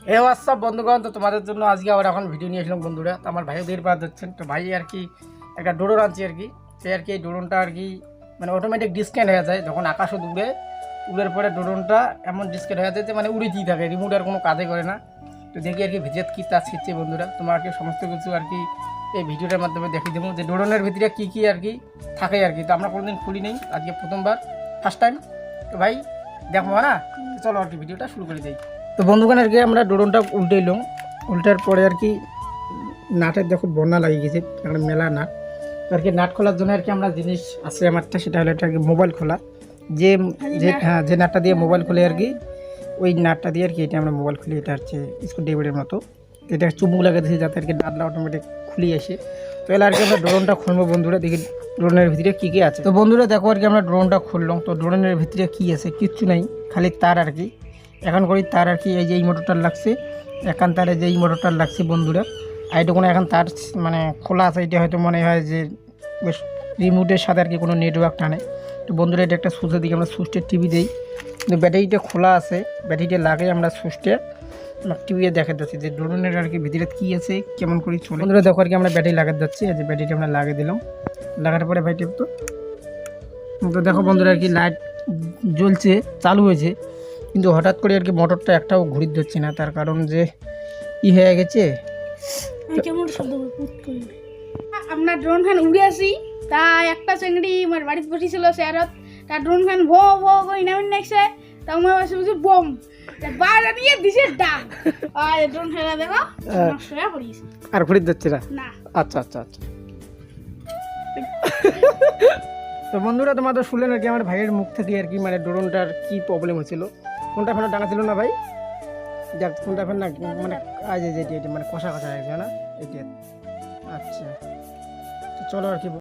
হে WhatsApp বন্ধুগণ, তো তোমাদের জন্য আজকে আবার এখন ভিডিও নিয়ে আসলাম বন্ধুরা। তো আমার ভাইও দেখতে পাচ্ছেন, তো ভাই আর কি একটা ড্রোন আনছি আর কি। সে আর কি এই ড্রোনটা আর কি মানে অটোমেটিক ডিসকানেক্ট হয়ে যায় যখন আকাশে উড়ে। উড়ের পরে ড্রোনটা এমন ডিসকানেক্ট হয়ে যায় যে মানে উড়েতেই থাকে, রিমোট আর কোনো কাজে করে না। তো দেখি আর কি ভিজেত কী তা শিখছে বন্ধুরা, তোমাকে সমস্ত কিছু আর কি এই ভিডিওটার মাধ্যমে দেখিয়ে দেবো যে ড্রোনের ভিতরে কী কী আর কি থাকে আর কি। তো আমরা কোনোদিন খুলি নেই, আজকে প্রথমবার, ফার্স্ট টাইম। তো ভাই দেখো না, চলো আর কি ভিডিওটা শুরু করে দিই। তো বন্ধুগণ আর কি আমরা ড্রোনটা উল্টাইলাম, উল্টার পরে আর কি নাটের দেখো বন্যা লাগিয়ে গেছে, একটা মেলা নাট। তো আর কি নাট খোলার জন্য আর কি আমরা জিনিস আছে আমারটা, সেটা হলো আর কি মোবাইল খোলা। যে যে নাটটা দিয়ে মোবাইল খুলে আর কি, ওই নাটটা দিয়ে আর কি এটা আমরা মোবাইল খুলি। এটা হচ্ছে স্ক্রু ড্রাইভারের মতো, এটা চুমুক লাগা দিয়েছে যাতে আর কি নাটটা অটোমেটিক খুলে আসে। তো এবার আর কি আমরা ড্রোনটা খুলবো বন্ধুরা, দেখি ড্রোনের ভিতরে কী কী আছে। তো বন্ধুরা দেখো আর কি আমরা ড্রোনটা খুললাম, তো ড্রোনের ভিতরে কী আছে কিচ্ছু নেই, খালি তার আর কি। এখন করি তার আর কি এই যে এই মোটরটার লাগছে, একান তারে যে এই মোটরটার লাগছে বন্ধুরা। আর এটা কোনো এখন তার মানে খোলা আছে, এটা হয়তো মনে হয় যে বেশ রিমোটের সাথে আর কি কোনো নেটওয়ার্ক টানে। তো বন্ধুরা এটা একটা সুইচের দিকে আমরা সুইচটা টিভি দিই, কিন্তু ব্যাটারিটা খোলা আছে, ব্যাটারিটা লাগে আমরা সুইচটা টিভিতে দেখা যাচ্ছে যে ড্রোনের আর কি ভিতরে কী আছে কেমন করে চলে। বন্ধুরা দেখো আর কি আমরা ব্যাটারি লাগাতে যাচ্ছি, এই যে ব্যাটারিটা আমরা লাগিয়ে দিলাম। লাগার পরে ভাই তো দেখো বন্ধুরা আর কি লাইট জ্বলছে, চালু হয়েছে, কিন্তু হঠাৎ করে আর কি মোটরটা একটাও ঘুরি ধরছে না, তার কারণ যে হয়ে গেছে। আমরা ড্রোন ফ্যান উড়ে আসি, তা একটা চিংড়ি আমার বাড়িতে বসেছিল শেয়ারত, তা ড্রোন ফ্যান ভো ভো করে নামেন নেছে, তা আমার বসে বসে বোম বাইরে নিয়ে দিছে ডাক, আর ড্রোন ফেলা দেখো নষ্ট হয়ে পড়িয়েছে, আর ঘুরি ধরছে না। না আচ্ছা আচ্ছা আচ্ছা। তো বন্ধুরা তোমরা তো শুনলেন আর কি আমার ভাইয়ের মুখ থেকে আর কি মানে ড্রোনটার কি প্রবলেম হয়েছিল। কোনটা ফ্যানও ডাঙা ছিল না ভাই, যাক কোনটা ফ্যান না মানে আজ যেটি এটি মানে কষা কষা হয়েছে না এটা। আচ্ছা, তো চলো আর কি।